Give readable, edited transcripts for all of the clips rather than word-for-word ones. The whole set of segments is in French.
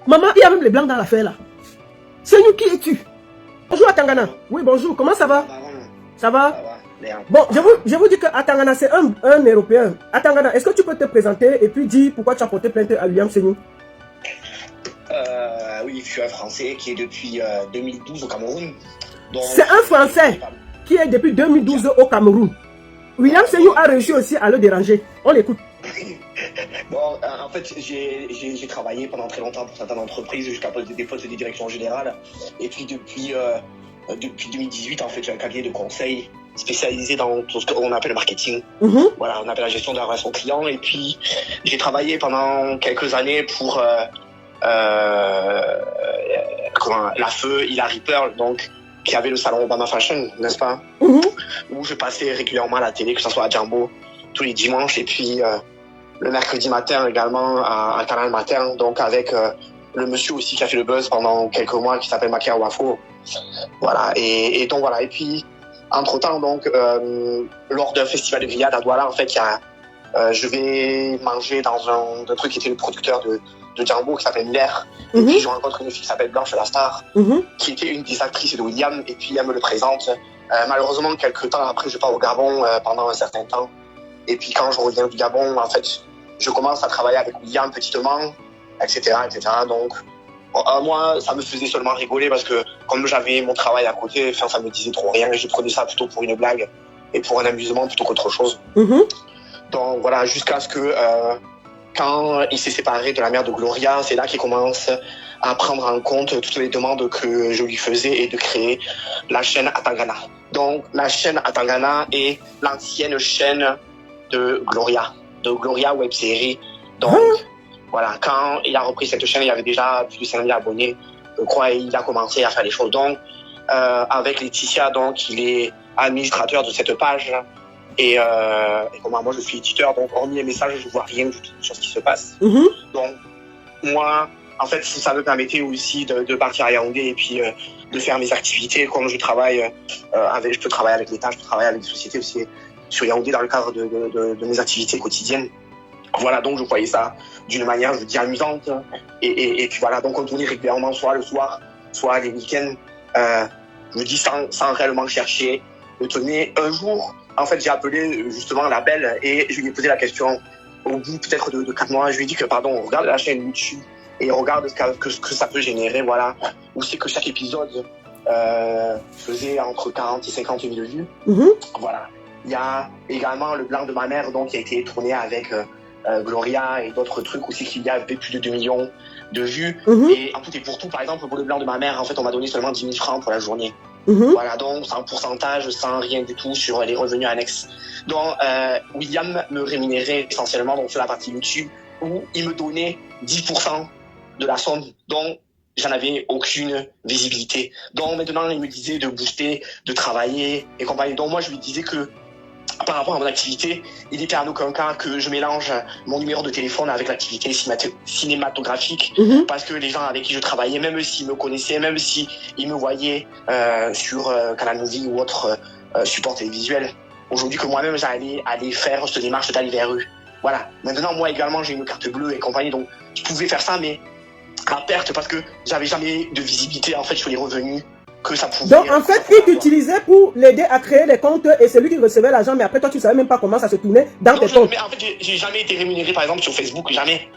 Maman, il y a même les blancs dans l'affaire là. C'est nous, qui es-tu? Bonjour Atangana. Oui, bonjour, comment ça va? Ça va? Bon, je vous dis que Atangana, c'est un Européen. Atangana, est-ce que tu peux te présenter et puis dire pourquoi tu as porté plainte à William Senou? Oui, je suis un Français qui est depuis 2012 au Cameroun. C'est un Français qui est depuis 2012 au Cameroun. William Senou a réussi aussi à le déranger. On l'écoute. Bon, en fait, j'ai travaillé pendant très longtemps pour certaines entreprises jusqu'à des postes de direction générale. Et puis depuis 2018, en fait, j'ai un cabinet de conseil spécialisé dans tout ce qu'on appelle le marketing. Voilà, on appelle la gestion de la relation client. Et puis, j'ai travaillé pendant quelques années pour la feu Hilary Pearl, donc, qui avait le salon Obama Fashion, n'est-ce pas? Où je passais régulièrement à la télé, que ce soit à Jumbo, tous les dimanches, et puis le mercredi matin également à Canal Matin, donc avec le monsieur aussi qui a fait le buzz pendant quelques mois, qui s'appelle Makia Wafo. Voilà, et donc voilà, et puis entre-temps, donc, lors d'un festival de grillade à Douala, en fait, je vais manger dans un truc qui était le producteur de Django, qui s'appelle Miller. Et puis je rencontre une fille qui s'appelle Blanche Lastar, qui était une des actrices de William, et puis elle me le présente. Malheureusement, quelques temps après, je pars au Gabon pendant un certain temps. Et puis quand je reviens du Gabon, en fait, je commence à travailler avec William petitement, etc., etc. Donc, moi, ça me faisait seulement rigoler parce que comme j'avais mon travail à côté, ça me disait trop rien et je prenais ça plutôt pour une blague et pour un amusement plutôt qu'autre chose. Donc voilà, jusqu'à ce que quand il s'est séparé de la mère de Gloria, c'est là qu'il commence à prendre en compte toutes les demandes que je lui faisais et de créer la chaîne Atangana. Donc la chaîne Atangana est l'ancienne chaîne de Gloria Web Série. Donc voilà, quand il a repris cette chaîne, il y avait déjà plus de 5000 abonnés, je crois, et il a commencé à faire les choses. Donc avec Laetitia, donc il est administrateur de cette page. Et comment moi je suis éditeur, donc hormis les messages, je vois rien du tout sur ce qui se passe. Donc moi, en fait, ça me permettait aussi de partir à Yaoundé et puis de faire mes activités. Comme je travaille je peux travailler avec l'État, je peux travailler avec des sociétés aussi sur Yaoundé dans le cadre de mes activités quotidiennes. Voilà, donc je voyais ça d'une manière, je dis, amusante. Et puis voilà, donc on tournait régulièrement, soit le soir, soit les week-ends, je dis sans réellement chercher. Je tenais un jour. En fait, j'ai appelé justement la belle et je lui ai posé la question au bout peut-être de 4 mois. Je lui ai dit que, pardon, regarde la chaîne YouTube et regarde ce que ça peut générer, voilà. Où c'est que chaque épisode faisait entre 40 et 50 000 vues. Voilà. Il y a également Le Blanc de ma mère, donc, qui a été tourné avec Gloria et d'autres trucs aussi, qui y avait plus de 2 millions de vues. Et en tout et pour tout, par exemple, pour Le Blanc de ma mère, en fait, on m'a donné seulement 10 000 francs pour la journée. Voilà, donc sans pourcentage, sans rien du tout sur les revenus annexes. Donc William me rémunérait essentiellement donc, sur la partie YouTube où il me donnait 10% de la somme dont j'en avais aucune visibilité. Donc maintenant il me disait de booster, de travailler et compagnie. Donc moi je lui disais que par rapport à mon activité, il n'était en aucun cas que je mélange mon numéro de téléphone avec l'activité cinématographique parce que les gens avec qui je travaillais, même s'ils me connaissaient, même s'ils me voyaient sur Canal Movie ou autre support télévisuel, aujourd'hui que moi-même j'allais aller faire cette démarche d'aller vers eux. Voilà. Maintenant, moi également, j'ai une carte bleue et compagnie, donc je pouvais faire ça, mais à perte parce que j'avais jamais de visibilité en fait sur les revenus que ça pouvait. Donc en fait, il t'utilisait pour l'aider à créer les comptes et c'est lui qui recevait l'argent, mais après toi tu savais même pas comment ça se tournait dans tes comptes. Mais en fait, j'ai jamais été rémunéré par exemple sur Facebook, jamais.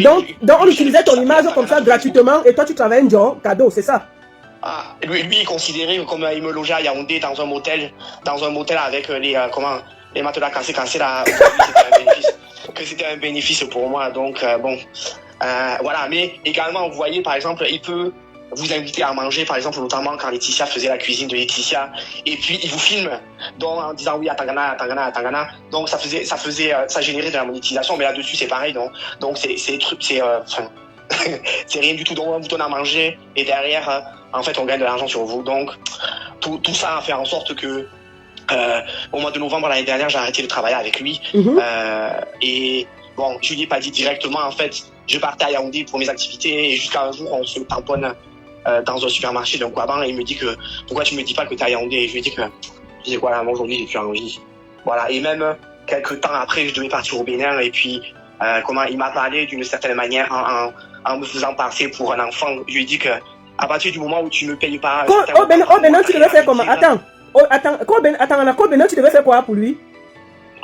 Donc on utilisait ton image comme ça gratuitement et toi tu travaillais un job cadeau, c'est ça? Ah, lui il considérait comme il me logeait à Yaoundé dans un motel avec les matelas cassés là, que c'était un bénéfice pour moi. Donc bon, voilà. Mais également, vous voyez par exemple, il peut vous inviter à manger, par exemple, notamment quand Laetitia faisait la cuisine de Laetitia, et puis il vous filme, donc en disant oui, Atangana. Donc ça générait de la monétisation, mais là-dessus c'est pareil, donc c'est rien du tout. Donc on vous donne à manger et derrière, en fait, on gagne de l'argent sur vous. Donc tout ça a fait en sorte que au mois de novembre l'année dernière, j'ai arrêté de travailler avec lui. Et bon, je lui ai pas dit directement, en fait, je partais à Yaoundé pour mes activités et jusqu'à un jour, on se tamponne dans un supermarché d'un Kouaban et il me dit que pourquoi tu me dis pas que tu es à Yaoundé, et je lui ai dit que voilà, moi aujourd'hui j'ai plus envie. Voilà, et même quelques temps après, je devais partir au Bénin et puis il m'a parlé d'une certaine manière en me faisant passer pour un enfant. Je lui ai dit que à partir du moment où tu ne payes pas... Au Bénin, tu devais faire comment? Attends, au Bénin, tu devais faire quoi pour lui?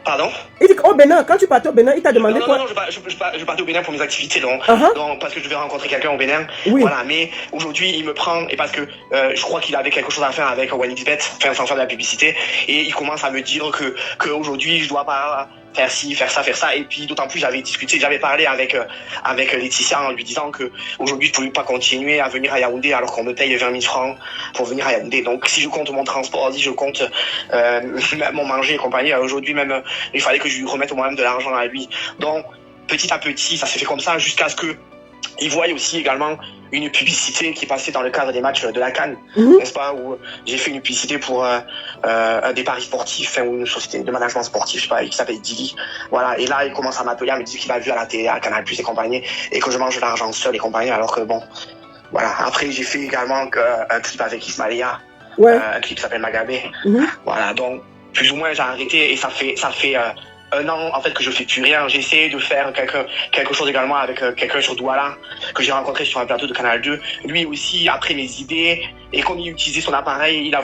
Pardon? Il dit qu'au Bénin, quand tu partais au Bénin, il t'a demandé quoi? Non, je partais au Bénin pour mes activités, donc, donc parce que je devais rencontrer quelqu'un au Bénin. Oui. Voilà, mais aujourd'hui, il me prend, et parce que je crois qu'il avait quelque chose à faire avec OneXBet, enfin, sans faire de la publicité, et il commence à me dire que aujourd'hui, je dois pas faire ci, faire ça, et puis d'autant plus, j'avais parlé avec Laetitia en lui disant que aujourd'hui, je pouvais pas continuer à venir à Yaoundé alors qu'on me paye 20 000 francs pour venir à Yaoundé. Donc, si je compte mon transport, si je compte mon manger et compagnie, aujourd'hui même, il fallait que je lui remette moi-même de l'argent à lui. Donc, petit à petit, ça s'est fait comme ça jusqu'à ce que il voit aussi également une publicité qui passait dans le cadre des matchs de la CAN, n'est-ce pas, où j'ai fait une publicité pour des paris sportifs, ou une société de management sportif, je sais pas, qui s'appelle Dili. Voilà, et là, il commence à m'appeler, à me dire qu'il m'a vu à la télé, à Canal+ et compagnie, et que je mange de l'argent seul et compagnie, alors que bon, voilà. Après, j'ai fait également un clip avec Ismaïla, un clip qui s'appelle Magabé. Voilà, donc, plus ou moins, j'ai arrêté, et ça fait 1 an en fait que je fais plus rien. J'ai essayé de faire quelque chose également avec quelqu'un sur Douala que j'ai rencontré sur un plateau de Canal 2. Lui aussi, après mes idées, et comme il utilisait son appareil, il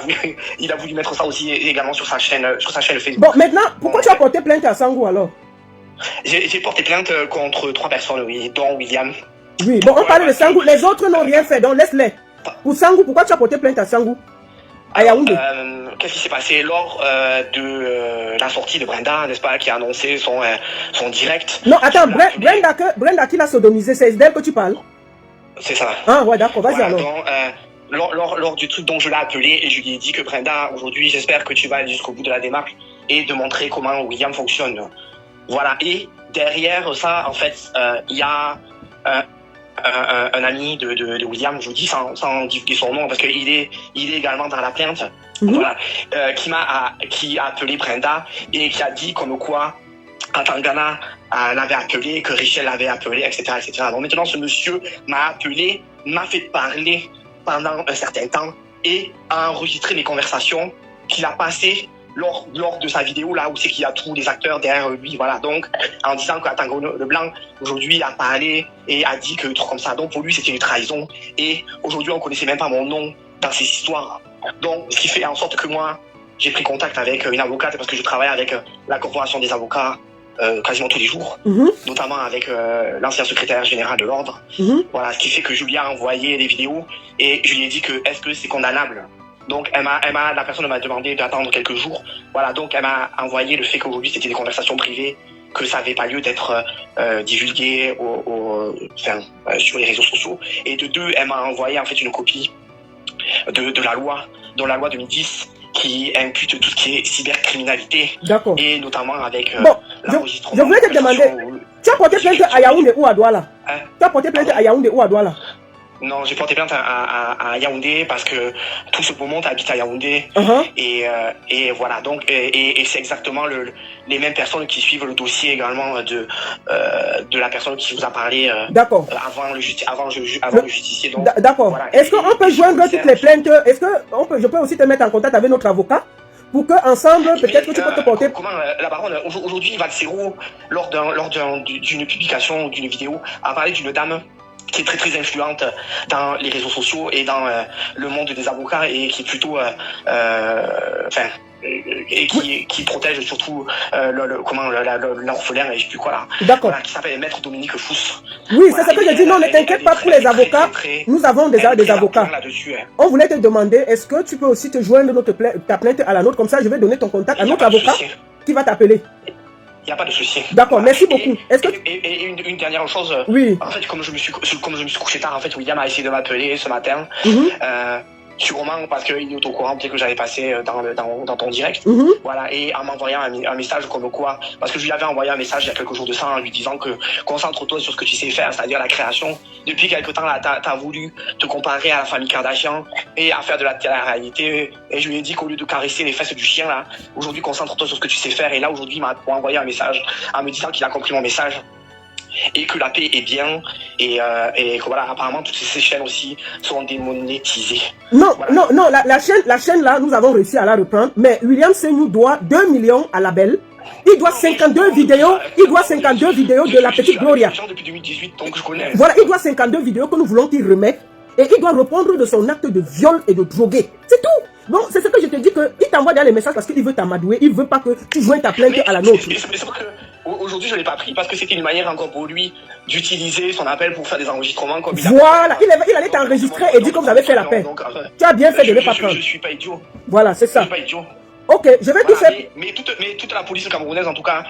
a voulu mettre ça aussi également sur sa chaîne Facebook. Bon, maintenant, pourquoi tu as porté plainte à Sangou alors? J'ai porté plainte contre 3 personnes, oui, dont William. Oui, bon, on parle de Sangou. Les autres n'ont rien fait, donc laisse-les. Pour Sangou, pourquoi tu as porté plainte à Sangou? Qu'est-ce qui s'est passé lors de la sortie de Brenda, n'est-ce pas, qui a annoncé son direct? Non, attends, Brenda qui l'a sodomisé, c'est d'elle que tu parles? C'est ça. Ah ouais, d'accord, vas-y alors. Donc, lors du truc dont je l'ai appelé et je lui ai dit que Brenda, aujourd'hui, j'espère que tu vas aller jusqu'au bout de la démarche et de montrer comment William fonctionne. Voilà, et derrière ça, en fait, il y a un ami de William, je vous dis sans divulguer son nom parce qu'il est également dans la plainte, voilà, qui a appelé Brenda et qui a dit comme quoi Atangana l'avait appelé, que Richel l'avait appelé, etc., etc. Donc maintenant ce monsieur m'a appelé, m'a fait parler pendant un certain temps et a enregistré mes conversations qu'il a passées lors de sa vidéo là où c'est qu'il y a tous les acteurs derrière lui, voilà, donc en disant que Tango Leblanc aujourd'hui a parlé et a dit que truc comme ça, donc pour lui c'était une trahison et aujourd'hui on connaissait même pas mon nom dans ces histoires, donc ce qui fait en sorte que moi j'ai pris contact avec une avocate parce que je travaille avec la corporation des avocats quasiment tous les jours, notamment avec l'ancien secrétaire général de l'ordre, voilà, ce qui fait que je lui ai envoyé des vidéos et je lui ai dit que est-ce que c'est condamnable. Donc la personne m'a demandé d'attendre quelques jours. Voilà, donc elle m'a envoyé le fait qu'aujourd'hui c'était des conversations privées, que ça n'avait pas lieu d'être divulgué sur les réseaux sociaux. Et de deux, elle m'a envoyé en fait une copie de la loi 2010 qui impute tout ce qui est cybercriminalité. D'accord. Et notamment avec l'enregistrement. Je voulais te demander, tu as porté plainte à Yaoundé ou à Douala? Tu as porté plainte à Yaoundé ou à Douala? Non, j'ai porté plainte à Yaoundé parce que tout ce beau monde habite à Yaoundé. Et voilà, donc et c'est exactement les mêmes personnes qui suivent le dossier également de la personne qui vous a parlé avant le justicier. D'accord. Voilà. Est-ce qu'on peut joindre toutes les plaintes? Est-ce que je peux aussi te mettre en contact avec notre avocat pour que ensemble peut-être que tu peux te porter? Comment la baronne aujourd'hui Valsero lors d'une publication ou d'une vidéo a parlé d'une dame qui est très très influente dans les réseaux sociaux et dans le monde des avocats et qui est plutôt qui protège surtout l'orphelin et je sais plus quoi là. D'accord. Voilà, qui s'appelle Maître Dominique Fous. Oui, voilà, c'est ce que je dis. Non, ne t'inquiète pas pour les avocats. Nous avons déjà des avocats. On voulait te demander, est-ce que tu peux aussi te joindre ta plainte à la nôtre, comme ça je vais donner ton contact à notre avocat qui va t'appeler. Il n'y a pas de souci. D'accord, merci beaucoup. Et une dernière chose. Oui. En fait, comme je me suis couché tard, en fait, William a essayé de m'appeler ce matin. Sûrement parce qu'il est au courant peut-être que j'avais passé dans ton direct. Voilà, et en m'envoyant un message comme quoi, parce que je lui avais envoyé un message il y a quelques jours de ça en lui disant que concentre-toi sur ce que tu sais faire, c'est-à-dire la création. Depuis quelque temps là, t'as voulu te comparer à la famille Kardashian et à faire de la télé-réalité. Et je lui ai dit qu'au lieu de caresser les fesses du chien là, aujourd'hui concentre-toi sur ce que tu sais faire. Et là aujourd'hui il m'a envoyé un message en me disant qu'il a compris mon message et que la paix est bien et que voilà, apparemment toutes ces chaînes aussi sont démonétisées. Non, voilà. La chaîne là, nous avons réussi à la reprendre, mais William C nous doit 2 millions à la belle Il doit 52 vidéos. Il doit 52 vidéos de la petite Gloria. Depuis 2018, donc je connais. Voilà, il doit 52 vidéos que nous voulons qu'il remette. Et il doit répondre de son acte de viol et de droguer. C'est tout. Bon, c'est ce que je te dis, qu'il t'envoie dans les messages parce qu'il veut t'amadouer. Il veut pas que tu joignes ta plainte à la nôtre. C'est vrai qu'aujourd'hui, je ne l'ai pas pris parce que c'était une manière encore pour lui d'utiliser son appel pour faire des enregistrements. Comme voilà, il allait t'enregistrer et dire que vous avez fait l'appel. Tu as bien fait de ne pas prendre. Je suis pas idiot. Voilà, c'est ça. Je suis pas idiot. Ok, je vais tout faire. Mais toute la police camerounaise, en tout cas,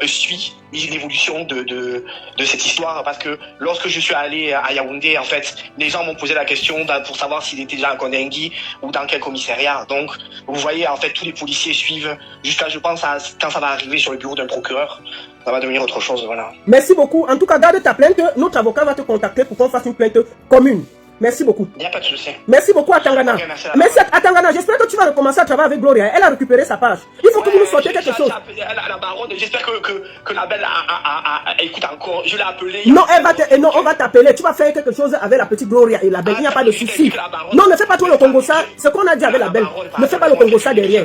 suit l'évolution de cette histoire. Parce que lorsque je suis allé à Yaoundé, en fait, les gens m'ont posé la question pour savoir s'il était déjà à Kondengui ou dans quel commissariat. Donc, vous voyez, en fait, tous les policiers suivent jusqu'à, je pense, quand ça va arriver sur le bureau d'un procureur. Ça va devenir autre chose, voilà. Merci beaucoup. En tout cas, garde ta plainte. Notre avocat va te contacter pour qu'on fasse une plainte commune. Merci beaucoup. Il n'y a pas de souci. Merci beaucoup à Tangana. Okay, merci à Tangana. J'espère que tu vas recommencer à travailler avec Gloria. Elle a récupéré sa page. Il faut que vous nous sortiez quelque chose. La baronne, j'espère que la belle écoute encore. Je l'ai appelée. Non, on va t'appeler. Tu vas faire quelque chose avec la petite Gloria et la belle. Il n'y a pas de souci. Non, ne fais pas trop le Congossa. Ce qu'on a dit avec la belle. Ne fais pas le Congossa derrière.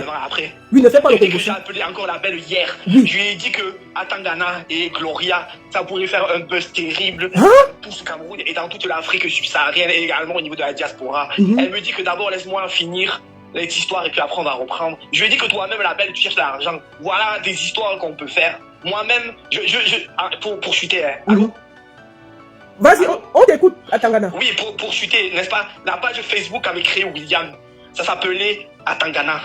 Oui, ne fais pas le Congossa. J'ai appelé encore la belle hier. Oui. Je lui ai dit que à Tangana et Gloria, ça pourrait faire un buzz terrible pour ce Cameroun et dans toute l'Afrique subsaharienne et également au niveau de la diaspora. Elle me dit que d'abord laisse-moi finir cette histoire et puis après on va reprendre. Je lui ai dit que toi-même la belle tu cherches l'argent. Voilà des histoires qu'on peut faire. Moi-même, pour chuter. Allô? Vas-y, on t'écoute à Tangana. Oui, pour chuter, n'est-ce pas? La page Facebook avait créé William. Ça s'appelait Atangana.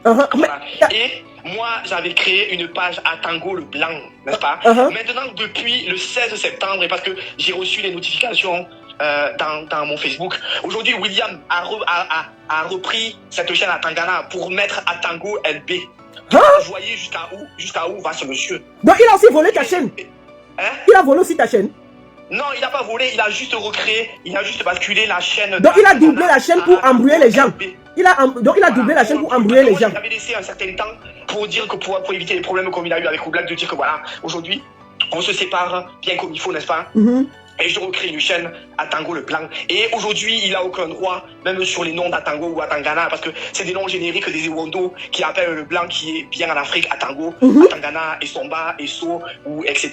Voilà. Et moi, j'avais créé une page à Tango le Blanc, n'est-ce pas? Maintenant, depuis le 16 septembre, et parce que j'ai reçu les notifications dans mon Facebook, aujourd'hui, William a repris cette chaîne à Tangana pour mettre à Tango LB. Vous voyez jusqu'à où va ce monsieur. Donc, il a aussi volé ta chaîne. Il a volé aussi ta chaîne. Non, il n'a pas volé, il a juste recréé, il a juste basculé la chaîne. Donc il a doublé la chaîne pour embrouiller les gens. Donc il a doublé la chaîne pour embrouiller les gens. Il avait laissé un certain temps pour dire que pour éviter les problèmes comme il a eu avec Oublak, de dire que voilà, aujourd'hui, on se sépare bien comme il faut, n'est-ce pas? Et je recrée une chaîne à Tango le Blanc. Et aujourd'hui, il n'a aucun droit, même sur les noms d'Atango ou Atangana, parce que c'est des noms génériques des Ewondo qui appellent le Blanc qui est bien en Afrique, Atango, Atangana, Esomba, Eso, ou etc.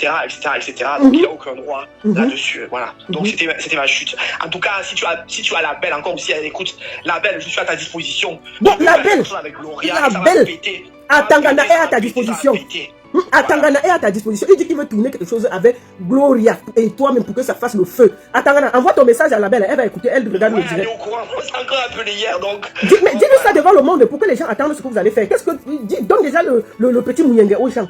Donc il n'a aucun droit là-dessus. Voilà. Donc c'était ma chute. En tout cas, si tu as la belle encore aussi, elle écoute, la belle, je suis à ta disposition. Donc la belle, Atangana est à ta disposition. Atangana est à ta disposition. Il dit qu'il veut tourner quelque chose avec Gloria et toi-même pour que ça fasse le feu. Atangana, envoie ton message à la belle. Elle va écouter, elle regarde le direct. Elle est au courant. C'est encore appelé hier donc. Mais dis-nous ça devant le monde pour que les gens attendent ce que vous allez faire. Qu'est-ce que donne déjà le petit Mouyenge aux gens.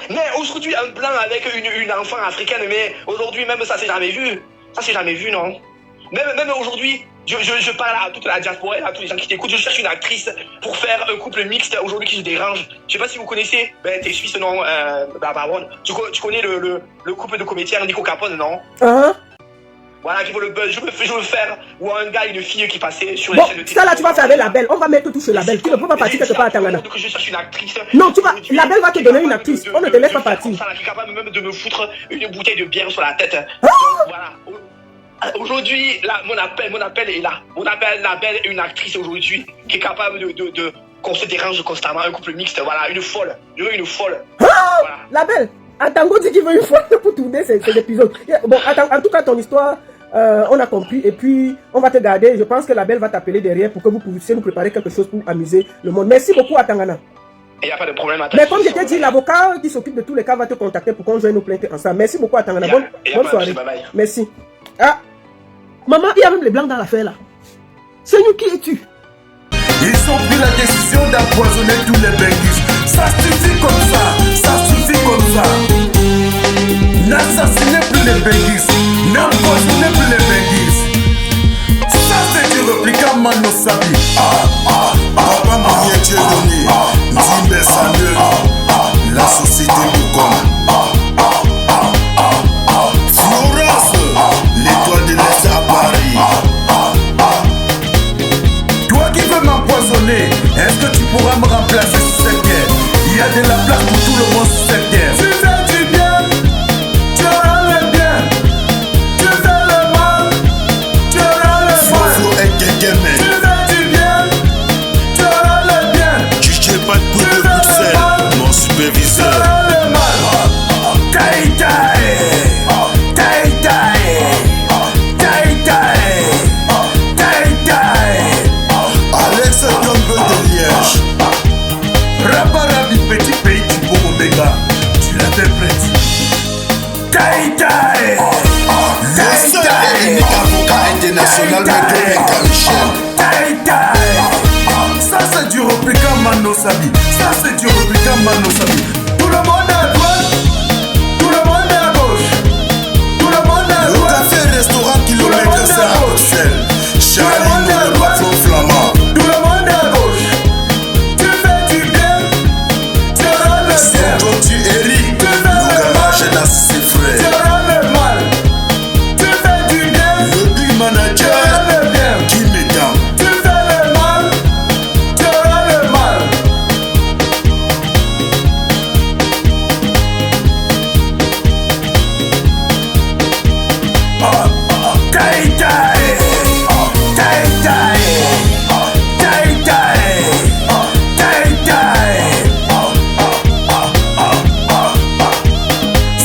Mais aujourd'hui, un plan avec une enfant africaine, mais aujourd'hui même ça c'est jamais vu. Ça c'est jamais vu, non? Même aujourd'hui, je parle à toute la diaspora, à tous les gens qui t'écoutent. Je cherche une actrice pour faire un couple mixte aujourd'hui qui se dérange. Je sais pas si vous connaissez, t'es suisse, non, Baron. Tu connais le couple de comédiens Nico Capone, non? Voilà, qui vaut le buzz. Je veux faire, ou un gars et une fille qui passaient sur les chaînes de télé. Ça là, tu vas faire avec la belle. On va mettre tout sur la belle. Tu ne peux pas partir quelque part à Tangana. Donc je cherche une actrice. Non, la belle va te donner une actrice. On ne te laisse pas partir. Qui est capable même de me foutre une bouteille de bière sur la tête. Voilà. Aujourd'hui, mon appel est là. On appelle la belle une actrice aujourd'hui qui est capable de qu'on se dérange constamment, un couple mixte, voilà, une folle. Je veux une folle. Voilà. La belle, Atango dit qu'il veut une folle pour tourner ces épisodes. Bon, en tout cas, ton histoire, on a compris. Et puis, on va te garder. Je pense que la belle va t'appeler derrière pour que vous puissiez nous préparer quelque chose pour amuser le monde. Merci beaucoup, Atangana. Il n'y a pas de problème. Mais comme je t'ai dit, l'avocat qui s'occupe de tous les cas va te contacter pour qu'on joigne nos plaintes ensemble. Merci beaucoup, Atangana. Bonne soirée. Merci. Ah, maman, il y a même les blancs dans l'affaire là. C'est nous, qui es-tu? Ils ont pris la décision d'empoisonner tous les Benguis. Ça suffit comme ça, N'assassinez plus les Benguis, n'empoisonnez plus les Benguis. Ça c'est du répliquant Mano Sabi. Papa Mounier Tchédoni, Nzimbe Samuel, la société Boukon. Florence, l'étoile de l'Est à Paris. Toi qui veux m'empoisonner, est-ce que tu pourras me remplacer sur cette guerre? Il y a de la place pour tout le monde sur cette guerre. Tu fais du bien, tu auras le bien. Tu fais le mal, tu auras le mal. Fofo et Kekeme. Tu fais du bien, tu auras le bien. Tu sais pas de coup de Bruxelles, mon superviseur. Unique avocat international, Maître Michel. Ça c'est du répliquant Mano Sabi. Ça c'est du répliquant Mano Sabi. Tout le monde est à droite, tout le monde est à gauche. Tout le monde est à droite. Le café restaurant kilomètre 5 à Bruxelles. Charlie, le patron flamand. Tout le monde est à gauche. Tu fais du bien, tu rends le bien. Toi tu Eric, le garage dans ses Tu frères. rends le mal. Tu fais du bien, Le big tu manager, rends le bien. qui m'étend. Tu fais le mal, tu rends le mal.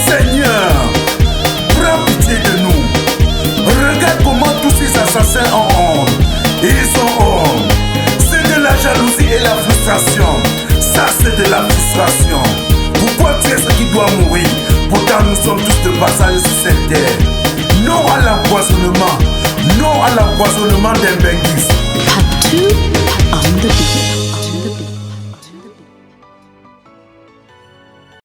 Seigneur, prends pitié de nous. Regarde comment tous ces assassins ont honte. Ils sont honte. C'est de la jalousie et la frustration. Ça, c'est de la frustration. Pourquoi tu es ce qui doit mourir? Pourtant, nous sommes tous de passage sur cette terre. Non à l'empoisonnement. Non à l'empoisonnement des Benguis. Part 2 on the beat.